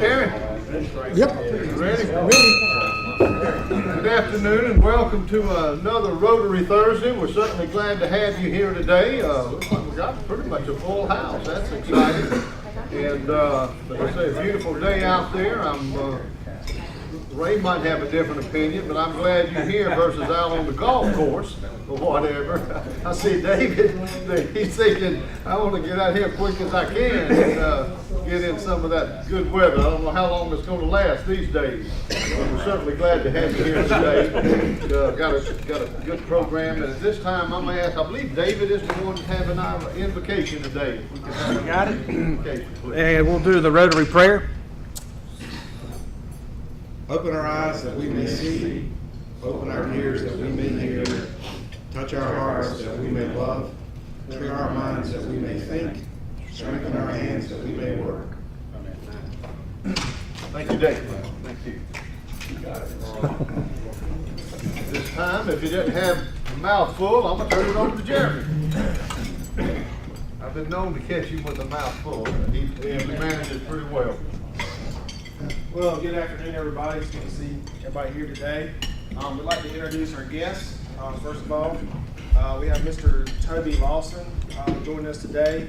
Terry? Yep. Ready? Good afternoon and welcome to another Rotary Thursday. We're certainly glad to have you here today. Looks like we got pretty much a full house. That's exciting. And like I say, a beautiful day out there. Ray might have a different opinion, but I'm glad you're here versus out on the golf course or whatever. I see David, he's thinking, I want to get out here as quick as I can and get in some of that good weather. I don't know how long it's going to last these days. But we're certainly glad to have you here today. Got a good program, and at this time I'm going to ask, I believe David is the one having our invocation today. If we can have You got it? invocation, please. And we'll do the Rotary prayer. Open our eyes that we may see, open our ears that we may hear, touch our hearts that we may love, clear our minds that we may think, strengthen our hands that we may work. Thank you, David. Thank you. This time, if you didn't have a mouthful, I'm going to turn it over to Jeremy. I've been known to catch him with a mouthful. He manages pretty well. Well, good afternoon, everybody. It's good to see everybody here today. We'd like to introduce our guests. First of all, we have Mr. Toby Lawson joining us today,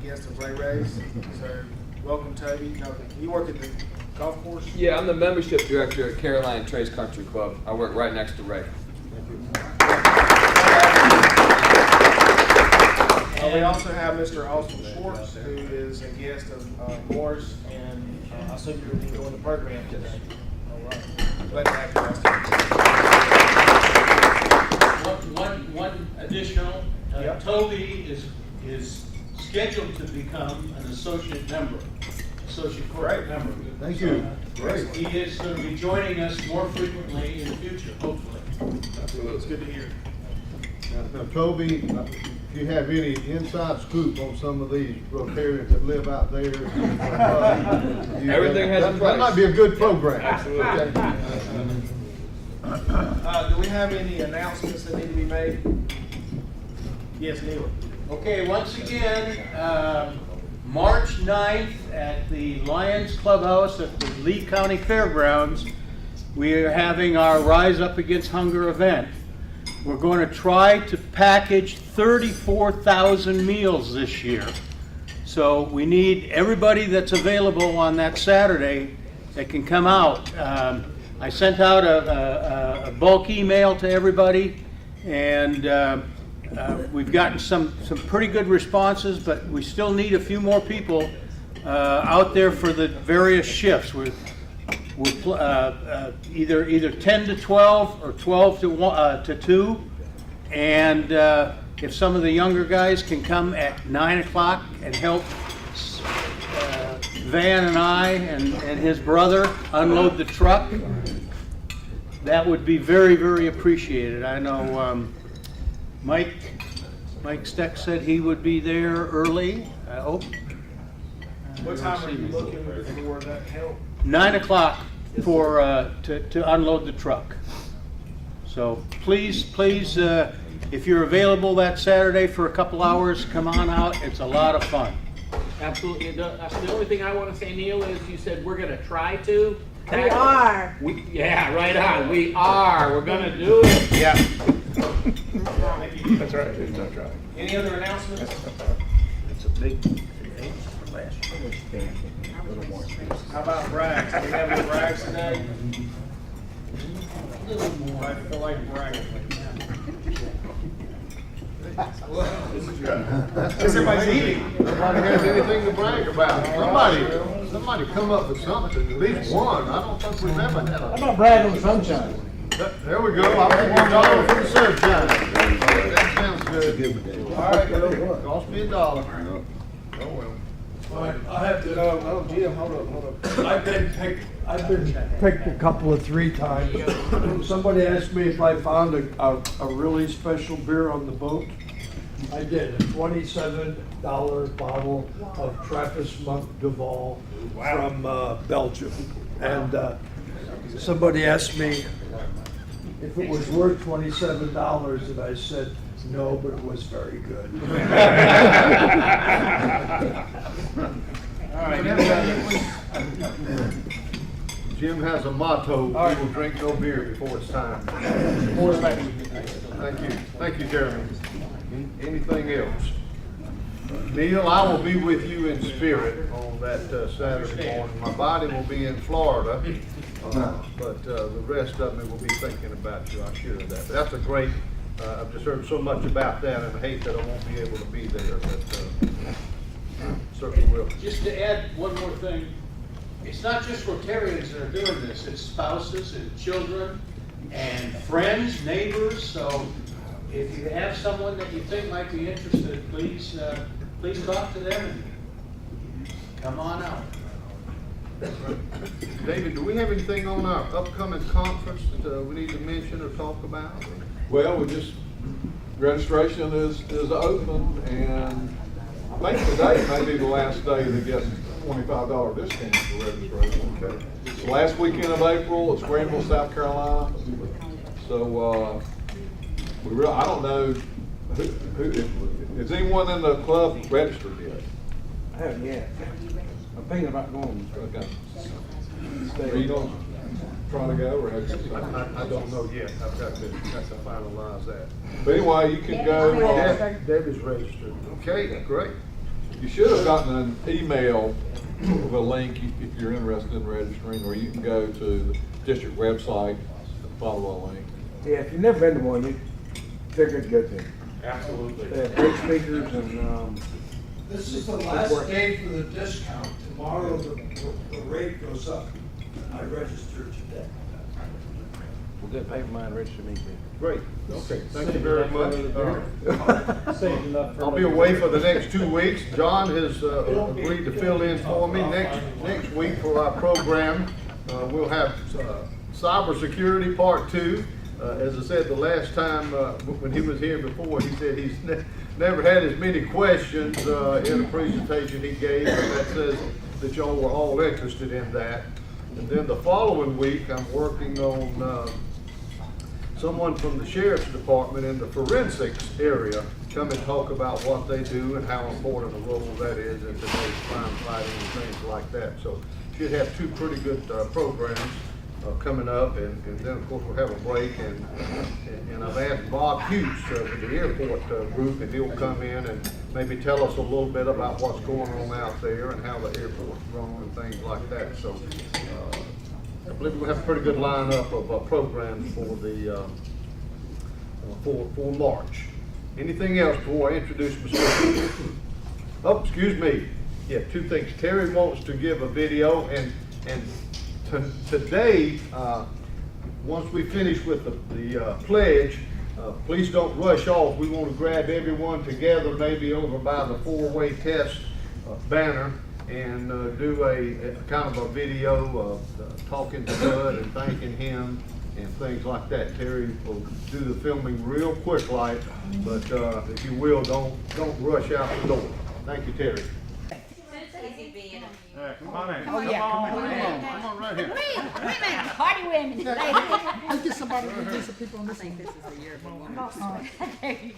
guest of Ray Ray's. So, welcome, Toby. You work at the golf course? Yeah, I'm the membership director at Caroline Trace Country Club. I work right next to Ray. We also have Mr. Austin Schwartz, who is a guest of Moore's, and I assume you're enjoying the program today. All right. Glad to have you, Austin. One additional, Yep. Toby is scheduled to become an associate member, associate corporate member. Thank you. Great. He is going to be joining us more frequently in the future, hopefully. It's good to hear. Now, Toby, if you have any inside scoop on some of these Rotarians that live out there, Everything has a that price. might be a good program. Absolutely. Do we have any announcements that need to be made? Yes, Neil. Okay, once again, March 9th at the Lions Clubhouse at the Lee County Fairgrounds, we are having our Rise Up Against Hunger event. We're going to try to package 34,000 meals this year. So we need everybody that's available on that Saturday that can come out. I sent out a bulk email to everybody, and we've gotten some pretty good responses, but we still need a few more people out there for the various shifts. We're either 10 to 12 or 12 to 2, and if some of the younger guys can come at 9 o'clock and help Van and I and his brother unload the truck, that would be very, very appreciated. I know Mike Steck said he would be there early. I hope. What time are you looking for that help? 9 o'clock for to unload the truck. So please, if you're available that Saturday for a couple hours, come on out. It's a lot of fun. Absolutely. That's the only thing I want to say, Neil, is you said we're going to try to. We are. Yeah, right on. We are. We're going to do it. Yeah. Thank you. That's right. That's right. Any other announcements? It's a big How about brags? Do we have any brags today? I feel like bragging. Because everybody's eating. Nobody has anything to brag about. Somebody come up with something, at least one. I don't think we've ever had a. How about Brad on sunshine? There we go. I'm $1 for the sunshine. That sounds good. All right, well, cost me $1. Oh, well. I have to, Jim, hold up. I've been picked a couple of 3 times. Somebody asked me if I found a really special beer on the boat. I did, a $27 bottle of Trappist Monk Duval from Belgium. And somebody asked me if it was worth $27, and I said, no, but it was very good. All right, Jim has a motto, we will drink no beer before it's time. Thank you. Thank you, Jeremy. Anything else? Neil, I will be with you in spirit on that Saturday morning. My body will be in Florida, but the rest of me will be thinking about you, I'm sure of that. But that's a great, I've just heard so much about that, and I hate that I won't be able to be there, but certainly will. Just to add one more thing, it's not just Rotarians that are doing this, it's spouses and children and friends, neighbors, so if you have someone that you think might be interested, please, please talk to them and come on out. David, do we have anything on our upcoming conference that we need to mention or talk about? Well, we just, registration is open, and I think today may be the last day to get $25 discount for registration. Okay. It's the last weekend of April, it's Greenville, South Carolina. So, I don't know, is anyone in the club registered yet? I haven't yet. I'm thinking about going. Okay. Are you going to try to go, or have you? I don't know yet. I've got to finalize that. But anyway, you can go, Debbie's registered. Okay, great. you should have gotten an email with a link if you're interested in registering, or you can go to the district website and follow a link. Yeah, if you've never been to one, they're good to go to. Absolutely. They have great speakers and, This is the last day for the discount. Tomorrow the rate goes up. I registered today. we'll get paper mine register me too. Great. Okay, thank you very much. Saved enough for I'll be away for the next 2 weeks. John has agreed to fill in for me next week for our program. We'll have cybersecurity part 2. As I said the last time when he was here before, he said he's never had as many questions in a presentation he gave, and that says that y'all were all interested in that. And then the following week, I'm working on someone from the Sheriff's Department in the forensics area come and talk about what they do and how important a role that is in today's crime fighting and things like that. So should have 2 pretty good programs coming up, and then of course we'll have a break, and I've asked Bob Hughes with the airport group, and he'll come in and maybe tell us a little bit about what's going on out there and how the airport's grown and things like that. So I believe we'll have a pretty good lineup of programs for the for March. Anything else before I introduce myself? Oh, excuse me. Yeah, 2 things. Terry wants to give a video, and today, once we finish with the pledge, please don't rush off. We want to grab everyone together, maybe over by the 4-way test banner, and do a kind of a video talking to Bud and thanking him and things like that. Terry will do the filming real quick like, but if you will, don't rush out the door. Thank you, Terry. Come on in. Oh, yeah, come on. Come on right here. Women, party women. Let's get somebody to get some people on this one. This is the year for women. Okay.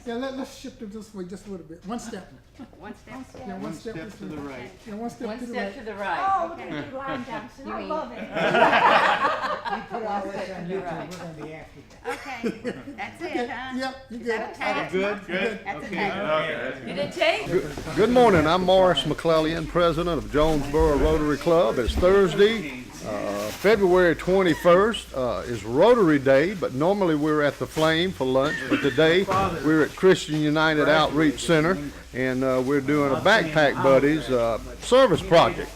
Yeah, let's shift it this way just a little bit. One step. One step. Yeah, one step to the right. Yeah, one step One to the step right. to the right. Oh, we're gonna do line Johnson. I love it. You put all this on YouTube, we're gonna be after Okay, that's it, huh? Yep, you Is good. that a tape? Good. That's a Okay. tape. You did tape? Good morning. I'm Morris McClellan, president of Jonesboro Rotary Club. It's Thursday, February 21st is Rotary Day, but normally we're at the Flame for lunch. But today we're at Christian United Outreach Center, and we're doing a Backpack Buddies service project.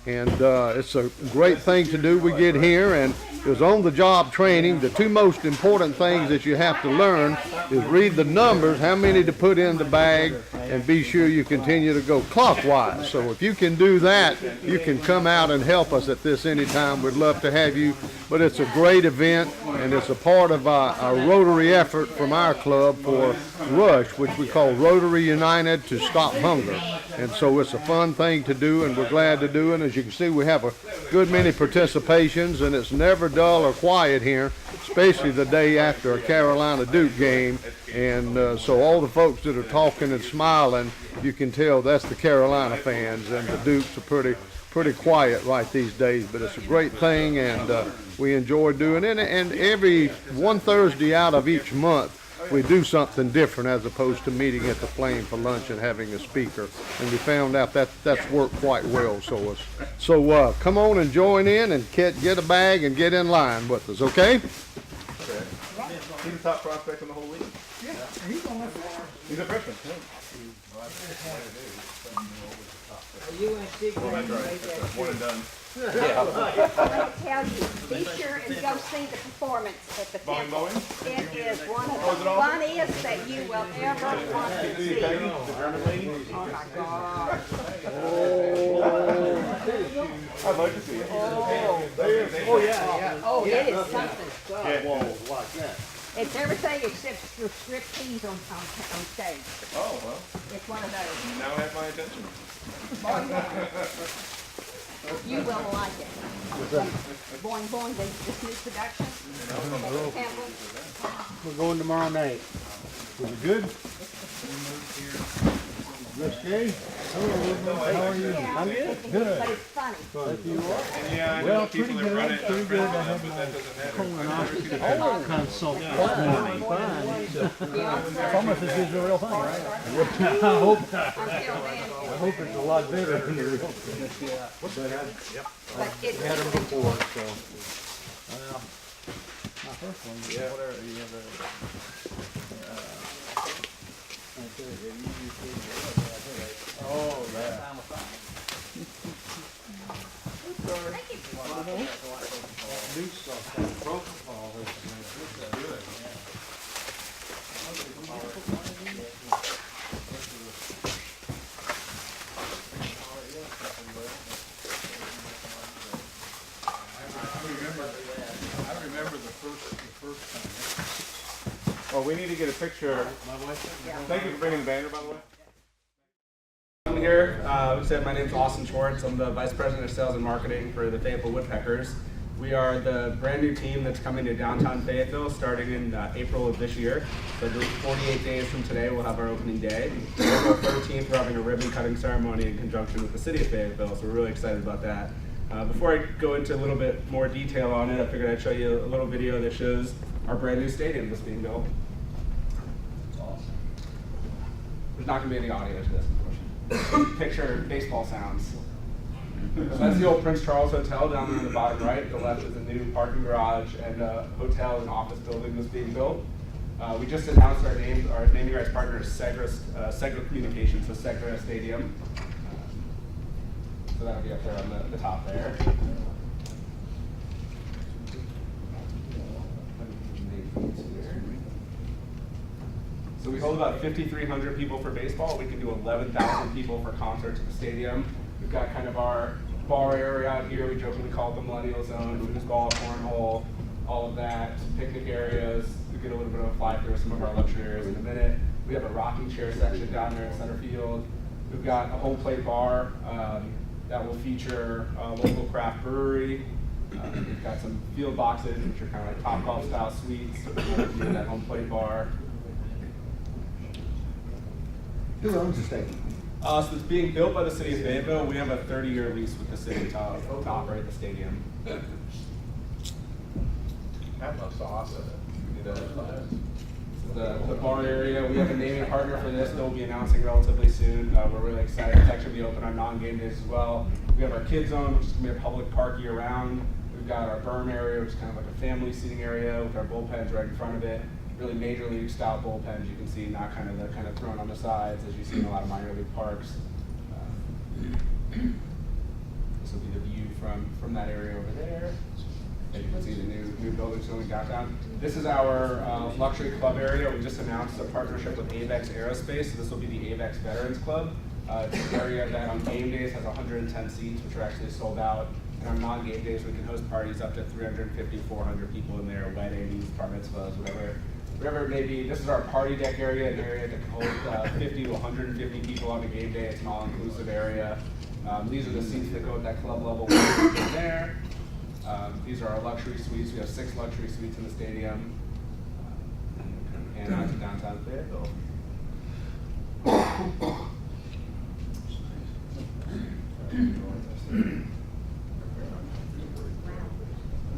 And it's a great thing to do. We get here, and it was on-the-job training. The 2 most important things that you have to learn is read the numbers, how many to put in the bag, and be sure you continue to go clockwise. So if you can do that, you can come out and help us at this anytime. We'd love to have you. But it's a great event, and it's a part of our Rotary effort from our club for RUSH, which we call Rotary United to Stop Hunger. And so it's a fun thing to do, and we're glad to do it. As you can see, we have a good many participations, and it's never dull or quiet here, especially the day after a Carolina Duke game. And so all the folks that are talking and smiling you can tell that's the Carolina fans, and the Dukes are pretty quiet right these days, but it's a great thing, and we enjoy doing it. And every one Thursday out of each month, we do something different as opposed to meeting at the Flame for lunch and having a speaker. And we found out that that's worked quite well. So come on and join in and get a bag and get in line with us, okay? He's the top prospect in the whole league. Yeah, he's on that. He's a freshman. Well, that's right. That's one and done. Let me tell you, be sure and go see the performance at the Bowling, temple. bowling? It is one of Oh, is the it awesome? funniest that you will ever want to see. Peggy, the German lady? Oh my God. I'd like to see it. Oh yeah. Oh, it is something. Yeah. It's everything except for striptease on stage. Oh, well, It's one of those. now I have my attention. You will like it. Boing Boing, this new production. Temple. We're going tomorrow night. Was it good? Risque? How are you? Yeah, I'm good. But it's funny. And yeah, I know Well, the people pretty that run good, it, pretty good. I but that doesn't matter. Oh, consult. Yeah, Almost as good as the real thing, right? until then, I hope it's a lot better than the real thing. but it's. Had them before, so. My first one, yeah, whatever, you have Oh, yeah. New stuff, that protocol is good. I remember the first time. Well, we need to get a picture. Thank you for bringing the banner, by the way. I'm here. We said my name's Austin Schwartz. I'm the Vice President of Sales and Marketing for the Fayetteville Woodpeckers. We are the brand new team that's coming to downtown Fayetteville starting in April of this year. So 48 days from today, we'll have our opening day. April 13th, we're having a ribbon cutting ceremony in conjunction with the city of Fayetteville, so we're really excited about that. Before I go into a little bit more detail on it, I figured I'd show you a little video that shows our brand new stadium that's being built. It's awesome. There's not going to be any audio to this, unfortunately. Picture baseball sounds. So that's the old Prince Charles Hotel down there on the bottom right. The left is a new parking garage and a hotel and office building that's being built. We just announced our naming rights partner is Segra Communications, so Segra Stadium. So that'll be up there on the top there. So we hold about 5,300 people for baseball. We can do 11,000 people for concerts at the stadium. We've got kind of our bar area out here. We jokingly call it the millennial zone, foosball, cornhole, all of that, picnic areas. We get a little bit of a fly through some of our luxury areas in a minute. We have a rocking chair section down there in center field. We've got a home plate bar that will feature a local craft brewery. We've got some field boxes, which are kind of like Topgolf style suites in that home plate bar. Who owns the stadium? So it's being built by the city of Fayetteville. We have a 30-year lease with the city to operate the stadium. That looks awesome. The bar area, we have a naming partner for this that we'll be announcing relatively soon. We're really excited. It's actually be open on non-game days as well. We have our kids zone, which is going to be a public park year round. We've got our berm area, which is kind of like a family seating area with our bullpens right in front of it. Really major league style bullpens, you can see, not kind of thrown on the sides as you see in a lot of minor league parks. This will be the view from that area over there. And you can see the new buildings going downtown. This is our luxury club area. We just announced a partnership with Avex Aerospace. So this will be the Avex Veterans Club. It's an area that on game days has 110 seats, which are actually sold out. And on non-game days, we can host parties up to 350, 400 people in there, weddings, bar mitzvahs, whatever it may be. This is our party deck area, an area that can hold 50 to 150 people on a game day. It's an all-inclusive area. These are the seats that go at that club level there. These are our luxury suites. We have 6 luxury suites in the stadium. And out to downtown Fayetteville.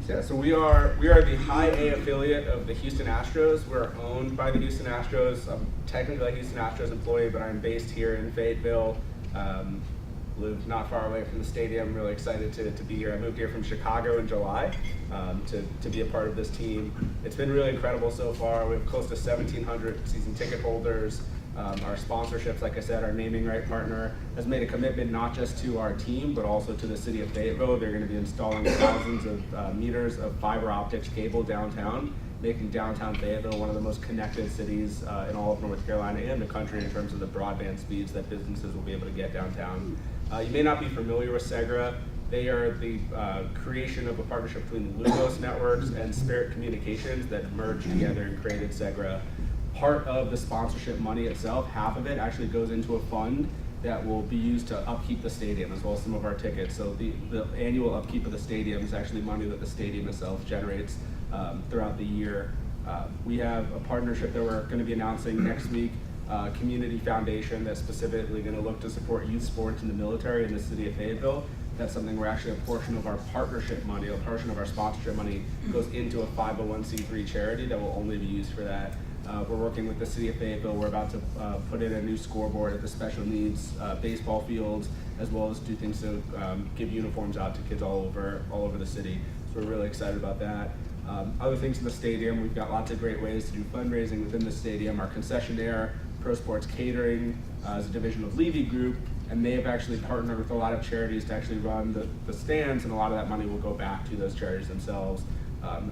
Yeah, so we are the high A affiliate of the Houston Astros. We're owned by the Houston Astros. I'm technically a Houston Astros employee, but I'm based here in Fayetteville. Live not far away from the stadium. Really excited to be here. I moved here from Chicago in July to be a part of this team. It's been really incredible so far. We have close to 1,700 season ticket holders. Our sponsorships, like I said, our naming right partner has made a commitment not just to our team, but also to the city of Fayetteville. They're going to be installing thousands of meters of fiber optics cable downtown, making downtown Fayetteville one of the most connected cities in all of North Carolina and the country in terms of the broadband speeds that businesses will be able to get downtown. You may not be familiar with Segra. They are the creation of a partnership between Lumos Networks and Spirit Communications that merged together and created Segra. Part of the sponsorship money itself, half of it actually goes into a fund that will be used to upkeep the stadium as well as some of our tickets. So the annual upkeep of the stadium is actually money that the stadium itself generates throughout the year. We have a partnership that we're going to be announcing next week, Community Foundation, that's specifically going to look to support youth sports in the military in the city of Fayetteville. That's something where actually a portion of our partnership money, a portion of our sponsorship money goes into a 501c3 charity that will only be used for that. We're working with the city of Fayetteville. We're about to put in a new scoreboard at the special needs baseball fields, as well as do things to give uniforms out to kids all over the city. So we're really excited about that. Other things in the stadium, we've got lots of great ways to do fundraising within the stadium. Our concessionaire, Pro Sports Catering, is a division of Levy Group, and they have actually partnered with a lot of charities to actually run the stands, and a lot of that money will go back to those charities themselves.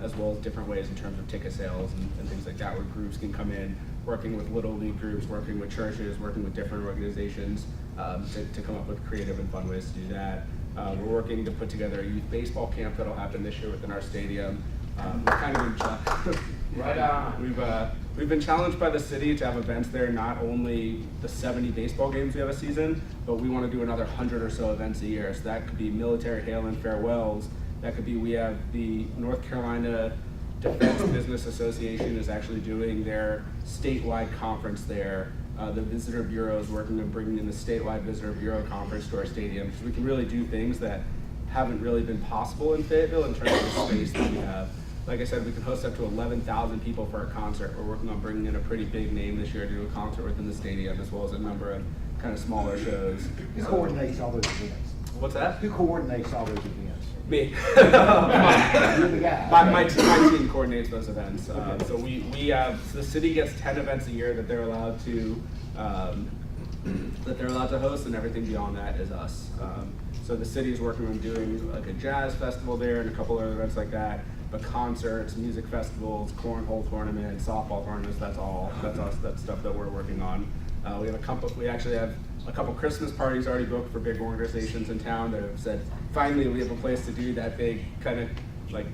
As well as different ways in terms of ticket sales and things like that, where groups can come in, working with Little League groups, working with churches, working with different organizations to come up with creative and fun ways to do that. We're working to put together a youth baseball camp that'll happen this year within our stadium. We've kind of been right on. We've been challenged by the city to have events there, not only the 70 baseball games we have a season, but we want to do another 100 or so events a year. So that could be military hail and farewells. That could be, we have the North Carolina Defense Business Association is actually doing their statewide conference there. The Visitor Bureau is working on bringing in the statewide Visitor Bureau conference to our stadium, because we can really do things that haven't really been possible in Fayetteville in terms of the space that we have. Like I said, we can host up to 11,000 people for a concert. We're working on bringing in a pretty big name this year to do a concert within the stadium, as well as a number of kind of smaller shows. Who coordinates all those events? What's that? Who coordinates all those events? Me. You're the guy. My team coordinates those events. So we have, the city gets 10 events a year that they're allowed to host, and everything beyond that is us. So the city is working on doing like a jazz festival there and a couple other events like that. But concerts, music festivals, cornhole tournaments, softball tournaments, that's us. That's stuff that we're working on. We actually have a couple Christmas parties already booked for big organizations in town that have said, finally we have a place to do that big kind of like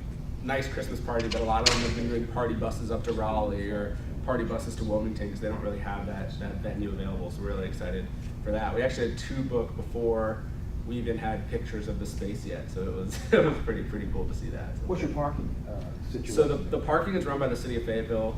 nice Christmas party that a lot of them have been doing party buses up to Raleigh or party buses to Wilmington because they don't really have that venue available. So we're really excited for that. We actually had 2 booked before we even had pictures of the space yet. So it was pretty cool to see that. So. What's your parking situation? So the parking is run by the city of Fayetteville.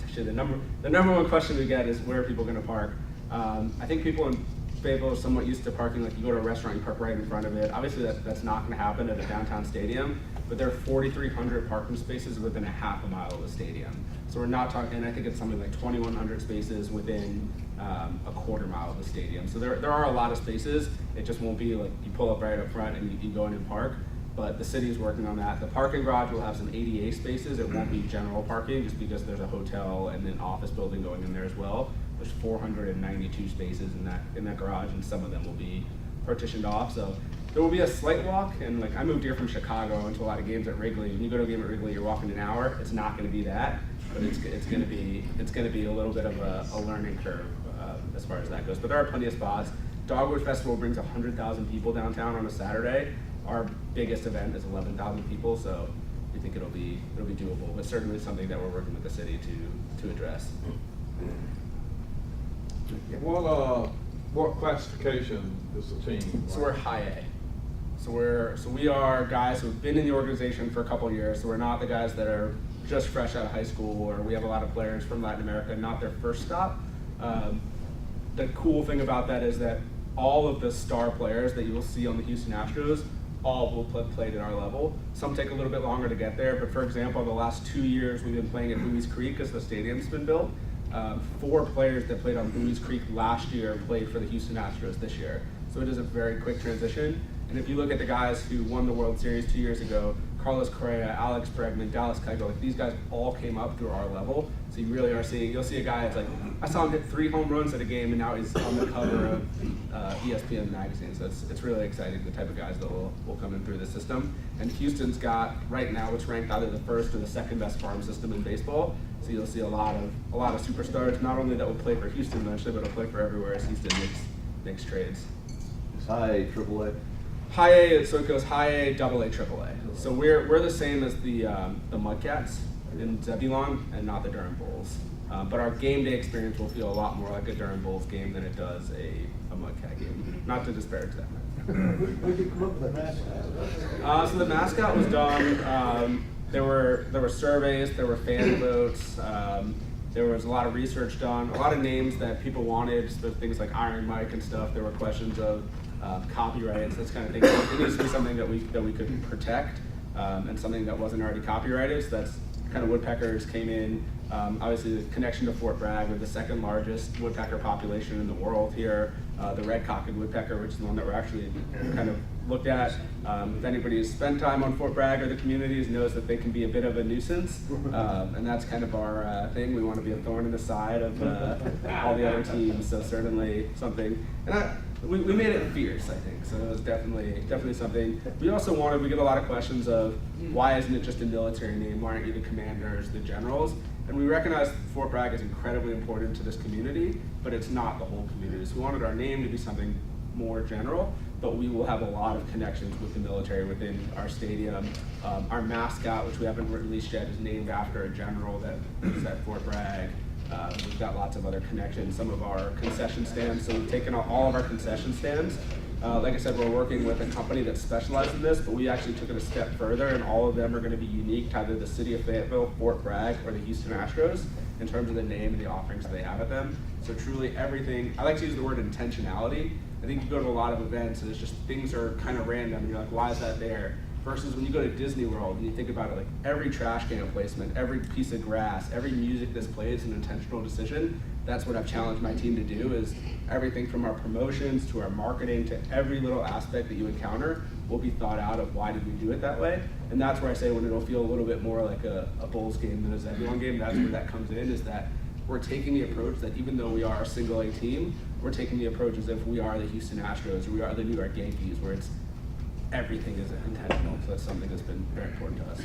Actually the number one question we get is where are people going to park? I think people in Fayetteville are somewhat used to parking, like you go to a restaurant, you park right in front of it. Obviously that's not going to happen at a downtown stadium, but there are 4,300 parking spaces within a half a mile of the stadium. So we're not talking, and I think it's something like 2,100 spaces within a quarter mile of the stadium. So there are a lot of spaces. It just won't be like you pull up right up front and you go in and park. But the city is working on that. The parking garage will have some ADA spaces. It won't be general parking just because there's a hotel and an office building going in there as well. There's 492 spaces in that garage, and some of them will be partitioned off. So there will be a slight walk, and like I moved here from Chicago, I went to a lot of games at Wrigley. When you go to a game at Wrigley, you're walking an hour. It's not going to be that, but it's going to be a little bit of a learning curve as far as that goes. But there are plenty of spots. Dogwood Festival brings 100,000 people downtown on a Saturday. Our biggest event is 11,000 people, so we think it'll be doable. But certainly something that we're working with the city to address. What classification is the team? So we're high A. So we are guys who've been in the organization for a couple of years. So we're not the guys that are just fresh out of high school, or we have a lot of players from Latin America, not their first stop. The cool thing about that is that all of the star players that you will see on the Houston Astros all will played at our level. Some take a little bit longer to get there, but for example, the last 2 years we've been playing at Buies Creek as the stadium's been built. 4 players that played on Buies Creek last year played for the Houston Astros this year. So it is a very quick transition. And if you look at the guys who won the World Series 2 years ago, Carlos Correa, Alex Bregman, Dallas Keuchel, like these guys all came up through our level. So you really are seeing, you'll see a guy that's like, I saw him hit 3 home runs at a game and now he's on the cover of ESPN magazine. So it's really exciting, the type of guys that will come in through the system. And Houston's got, right now, it's ranked either the first or the second best farm system in baseball. So you'll see a lot of superstars, not only that will play for Houston eventually, but will play for everywhere as Houston makes trades. It's high A, triple A. High A, so it goes high A, double A, triple A. So we're the same as the Mudcats in Zebulon and not the Durham Bulls. But our game day experience will feel a lot more like a Durham Bulls game than it does a Mudcat game. Not to disparage that. Who did come up with the mascot? So the mascot was done. There were surveys, there were fan votes. There was a lot of research done, a lot of names that people wanted, so things like Iron Mike and stuff. There were questions of copyrights, this kind of thing. It needs to be something that we could protect and something that wasn't already copyrighted. So that's kind of woodpeckers came in. Obviously, the connection to Fort Bragg, we're the second largest woodpecker population in the world here. The red-cocked woodpecker, which is the one that we're actually kind of looked at. If anybody has spent time on Fort Bragg or the communities knows that they can be a bit of a nuisance, and that's kind of our thing. We want to be a thorn in the side of all the other teams, so certainly something. And we made it fierce, I think, so it was definitely something. We also we get a lot of questions of why isn't it just a military name? Why aren't you the commanders, the generals? And we recognize Fort Bragg is incredibly important to this community, but it's not the whole community. So we wanted our name to be something more general, but we will have a lot of connections with the military within our stadium. Our mascot, which we haven't released yet, is named after a general that was at Fort Bragg. We've got lots of other connections, some of our concession stands. So we've taken all of our concession stands. Like I said, we're working with a company that specializes in this, but we actually took it a step further, and all of them are going to be unique to either the city of Fayetteville, Fort Bragg, or the Houston Astros in terms of the name and the offerings they have at them. So truly everything, I like to use the word intentionality. I think you go to a lot of events and it's just things are kind of random and you're like, why is that there? Versus when you go to Disney World and you think about it, like every trash can placement, every piece of grass, every music that's played is an intentional decision. That's what I've challenged my team to do, is everything from our promotions to our marketing to every little aspect that you encounter will be thought out of why did we do it that way. And that's where I say when it'll feel a little bit more like a Bulls game than a Zebulon game, that's where that comes in, is that we're taking the approach that even though we are a single A team, we're taking the approach as if we are the Houston Astros or we are the New York Yankees, where it's everything is intentional. So that's something that's been very important to us.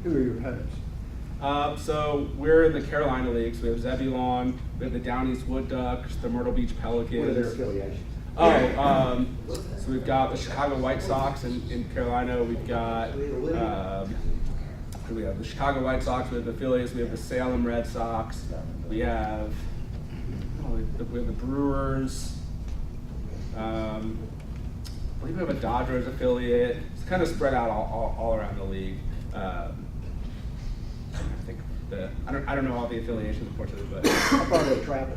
Who are your opponents? So we're in the Carolina Leagues. We have Zebulon, we have the Down East Wood Ducks, the Myrtle Beach Pelicans. What are their affiliations? So we've got the Chicago White Sox in Carolina. We've got we have the Chicago White Sox. We have the Phillies. We have the Salem Red Sox. We have the Brewers. I believe we have a Dodgers affiliate. It's kind of spread out all around the league. I don't know all the affiliations, unfortunately, but How far do they travel?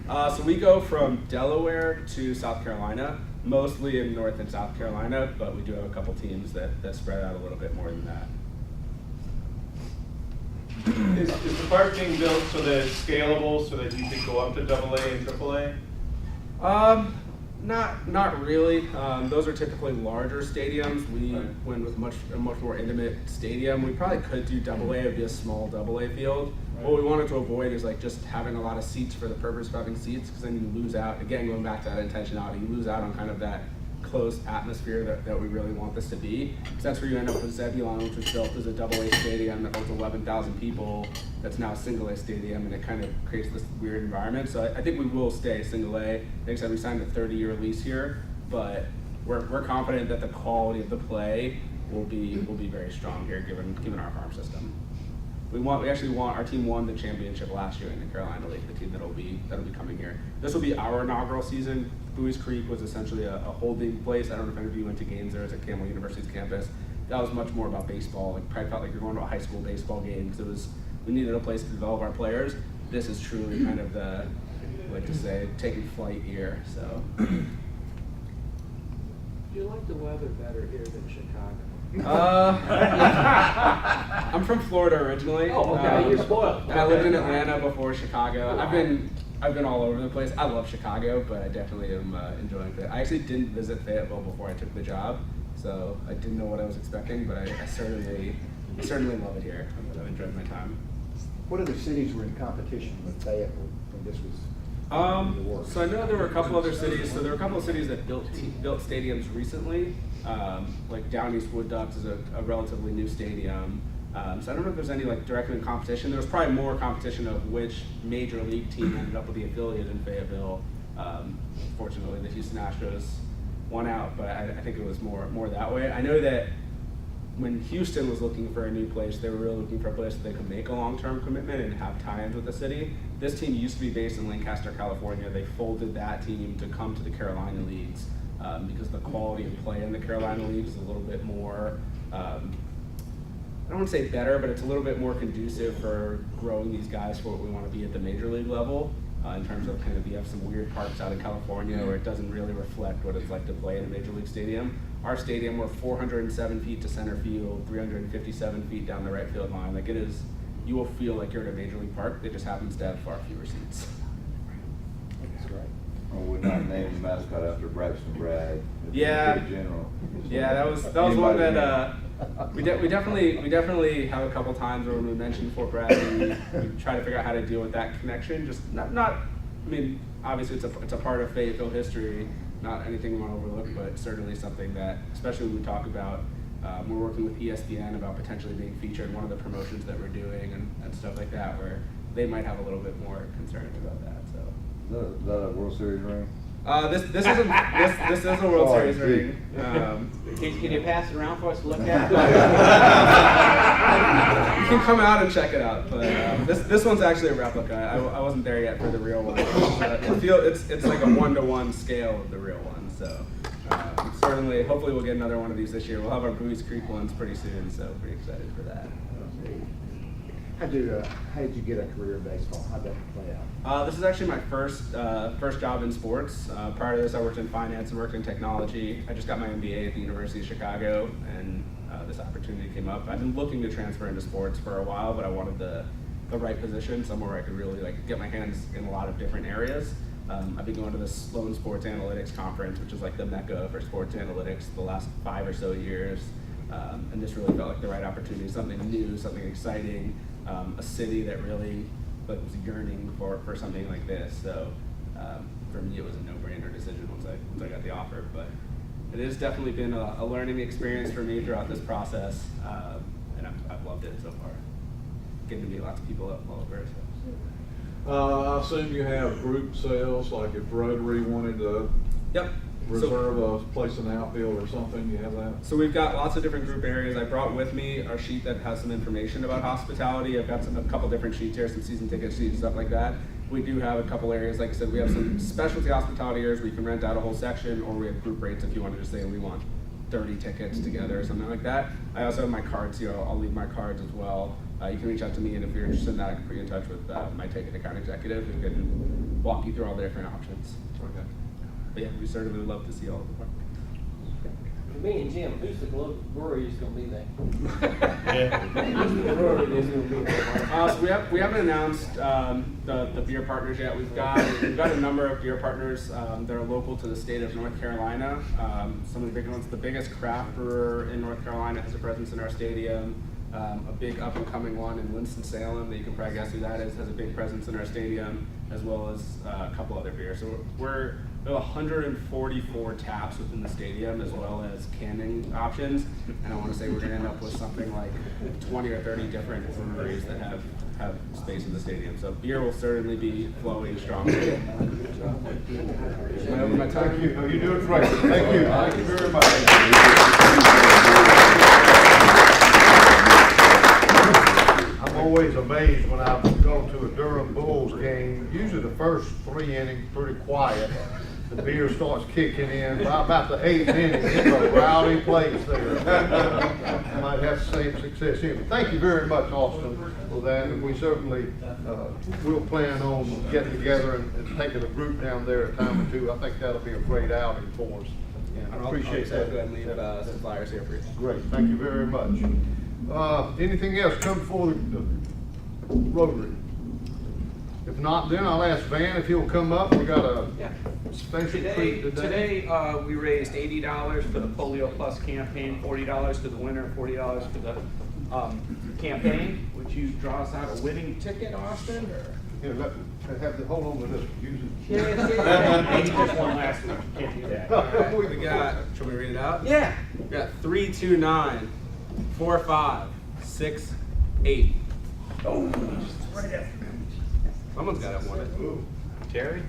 so we go from Delaware to South Carolina, mostly in North and South Carolina, but we do have a couple teams that spread out a little bit more than that. Is the park being built so that it's scalable, so that you could go up to AA and AAA? Not really. Those are typically larger stadiums. We went with a much more intimate stadium. We probably could do AA. It'd be a small AA field. Right. What we wanted to avoid is like just having a lot of seats for the purpose of having seats, because then you lose out. Again, going back to that intentionality, you lose out on kind of that close atmosphere that we really want this to be. Because that's where you end up with Zebulon, which was built as a AA stadium that holds 11,000 people. That's now a single A stadium, and it kind of creates this weird environment. So I think we will stay single A. Like I said, we signed a 30-year lease here, but we're confident that the quality of the play will be very strong here, given our farm system. Our team won the championship last year in the Carolina League, the team that'll be coming here. This will be our inaugural season. Buies Creek was essentially a holding place. I don't know if any of you went to games there. It's at Campbell University's campus. That was much more about baseball. Like, probably felt like you're going to a high school baseball game, because we needed a place to develop our players. This is truly kind of like to say, taking flight here. So. Do you like the weather better here than Chicago? I'm from Florida originally. Oh, okay, you're spoiled. I lived in Atlanta before Chicago. I've been all over the place. I love Chicago, but I definitely am enjoying it. I actually didn't visit Fayetteville before I took the job, so I didn't know what I was expecting, but I certainly love it here. I've enjoyed my time. What other cities were in competition with Fayetteville when this was? So I know there were a couple other cities. So there were a couple of cities that built stadiums recently. Like Down East Wood Ducks is a relatively new stadium. So I don't know if there's any like directly in competition. There was probably more competition of which major league team ended up with the affiliate in Fayetteville. Fortunately, the Houston Astros won out, but I think it was more that way. I know that when Houston was looking for a new place, they were really looking for a place that they could make a long-term commitment and have tie-ins with the city. This team used to be based in Lancaster, California. They folded that team to come to the Carolina Leagues because the quality of play in the Carolina Leagues is a little bit more, I don't want to say better, but it's a little bit more conducive for growing these guys for what we want to be at the major league level. In terms of kind of, you have some weird parks out in California where it doesn't really reflect what it's like to play in a major league stadium. Our stadium, we're 407 feet to center field, 357 feet down the right field line. Like it is, you will feel like you're at a major league park. It just happens to have far fewer seats. That's right. Well, we're not naming the mascot after Braxton Bragg. Yeah. General. Yeah, that was one that we definitely have a couple times where when we mentioned Fort Bragg, we try to figure out how to deal with that connection. Just not. I mean, obviously it's a part of Fayetteville history. Not anything we want to overlook, but certainly something that, especially when we talk about, we're working with ESPN about potentially being featured in one of the promotions that we're doing and stuff like that, where they might have a little bit more concern about that. So. Is that a World Series ring? This is a World Series ring. Can you pass it around for us to look at? You can come out and check it out, but this one's actually a replica. I wasn't there yet for the real one. It's like a 1-to-1 scale of the real one. So certainly, hopefully, we'll get another one of these this year. We'll have our Buies Creek ones pretty soon, so pretty excited for that. How did you get a career in baseball? How'd that play out? This is actually my first job in sports. Prior to this, I worked in finance and worked in technology. I just got my MBA at the University of Chicago, and this opportunity came up. I've been looking to transfer into sports for a while, but I wanted the right position, somewhere where I could really get my hands in a lot of different areas. I've been going to the Sloan Sports Analytics Conference, which is like the mecca for sports analytics the last 5 or so years. And this really felt like the right opportunity, something new, something exciting, a city that really was yearning for something like this. So for me, it was a no-brainer decision once I got the offer. But it has definitely been a learning experience for me throughout this process, and I've loved it so far. Getting to meet lots of people all over. So. I assume you have group sales, like if Rotary wanted to reserve a place in the outfield or something, you have that? So we've got lots of different group areas. I brought with me our sheet that has some information about hospitality. I've got a couple different sheets here, some season ticket sheets, stuff like that. We do have a couple areas, like I said, we have some specialty hospitality areas where you can rent out a whole section, or we have group rates if you wanted to say we want 30 tickets together or something like that. I also have my cards here. I'll leave my cards as well. You can reach out to me, and if you're interested in that, I can put you in touch with my ticket account executive who can walk you through all the different options. Okay. But yeah, we certainly would love to see all of the park. For me and Jim, who's the brewery is going to be there? So we haven't announced the beer partners yet. We've got a number of beer partners that are local to the state of North Carolina. Some of the big ones. The biggest craft brewer in North Carolina has a presence in our stadium. A big up-and-coming one in Winston-Salem that you can probably guess who that is, has a big presence in our stadium, as well as a couple other beers. So we have 144 taps within the stadium, as well as canning options. And I want to say we're going to end up with something like 20 or 30 different breweries that have space in the stadium. So beer will certainly be flowing strongly. Am I over my time? Thank you. No, you're doing great. Thank you. Thank you very much. I'm always amazed when I go to a Durham Bulls game. Usually the first 3 innings pretty quiet. The beer starts kicking in. By about the 8th inning, it's a rowdy place there. might have the same success here. But thank you very much, Austin, for that, and we certainly will plan on getting together and taking a group down there a time or two. I think that'll be a great outing for us. And I appreciate that. Go ahead and leave some flyers here for you. Great, thank you very much. Anything else come before the Rotary? If not, then I'll ask Van if he'll come up. We got a special treat today. Today, we raised $80 for the Polio Plus campaign, $40 to the winner, $40 for the campaign. Would you draw us out a winning ticket, Austin? Here, hold on to this. Use it. Yeah. Maybe just one last week. You can't do that. Alright, we got, should we read it out? Yeah. We got 3, 2, 9, 4, 5, 6, 8. Oh, right after. Someone's got to win it. Terry?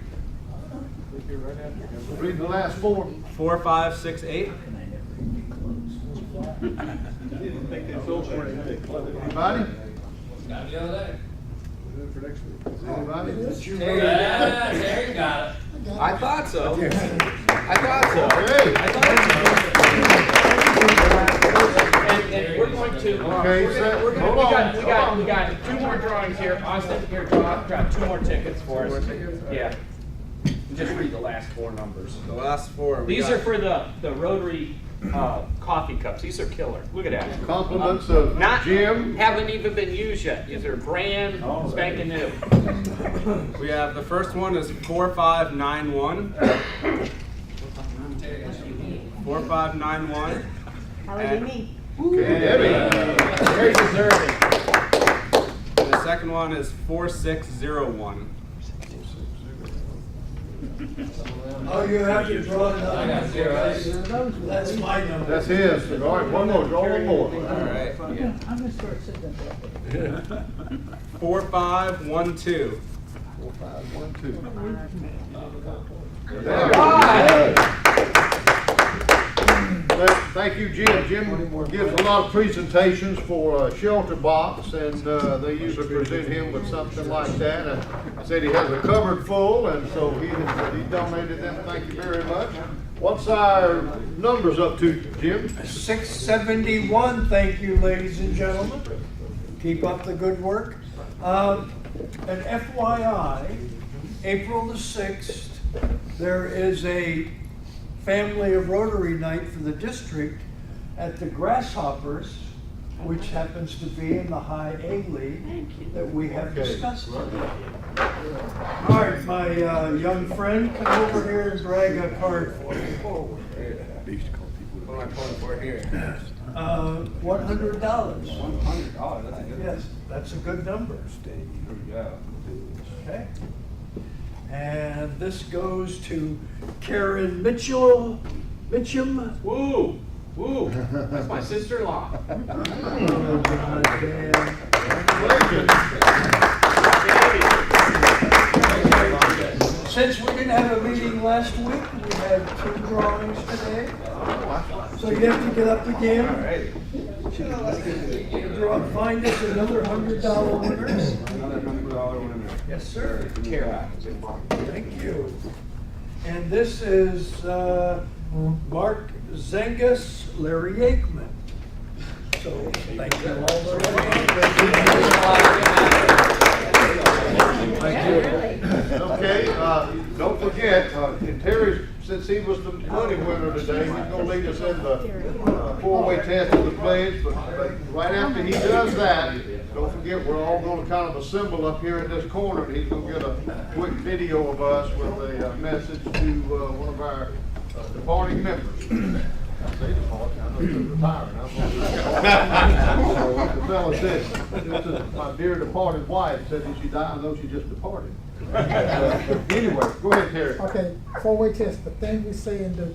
Read the last four. 4, 5, 6, 8. Anybody? Got the other day. Anybody? Terry got it. I thought so. I thought so. Hey. I thought so. And we're going to. Okay, We got 2 more drawings here. Austin, here, draw 2 more tickets for us. Yeah. Just read the last 4 numbers. The last 4. These are for the Rotary coffee cups. These are killer. Look at that. Compliments of Jim. Haven't even been used yet. These are brand spanking new. We have the first one is 4591. 4591. How would you mean? Okay, Debbie. Very deserving. And the second one is 4601. Oh, you have to draw it I got up. 0. That's my number. That's his. All right, one more. Draw one more. All right. I'm gonna start sitting there. 4512. 4512. Thank you, Jim. Jim gives a lot of presentations for Shelter Box, and they usually present him with something like that. And I said he has a cupboard full, and so he donated them. Thank you very much. What's our numbers up to, Jim? 671, thank you, ladies and gentlemen. Keep up the good work. An FYI, April the 6th, there is a Family of Rotary Night for the district at the Grasshoppers, which happens to be in the High A League that we have discussed. All right, my young friend, come over here and drag a card for me forward. What am I pulling for here? $100. $100. That's a good one. Yes, that's a good number. Okay. And this goes to Karen Mitchum. Woo! Woo! That's my sister-in-law. Since we didn't have a meeting last week, we had 2 drawings today. So you have to get up again. All right. Find us another $100 winner. Another $100 winner. Yes, sir. Kara. Thank you. And this is Mark Zengus, Larry Aikman. So thank you all very much. Okay, don't forget, Terry, since he was the money winner today, he's going to lead us in the 4-way test of the pledge. But right after he does that, don't forget, we're all going to kind of assemble up here in this corner, and he's going to get a quick video of us with a message to one of our departing members. I say departing, I know he's retiring. The fellow said, this is my dear departed wife, said, did she die? No, she just departed. Anyway, go ahead, Terry. Okay, 4-way test, the thing we say in the.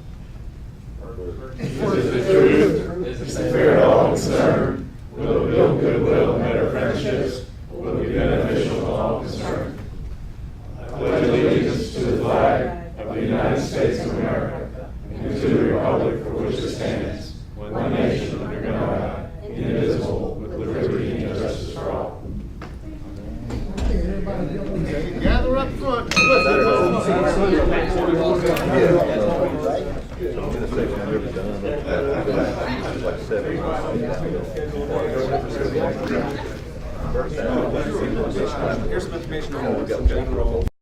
Is the truth, is the spirit all concerned, will build goodwill and better friendships, will be beneficial to all concerned. I pledge allegiance to the flag of the United States of America, and to the republic for which it stands, one nation under God, indivisible, with liberty and justice for all. Gather up front. section I've ever done. It's like 7 months. Here's some information on We got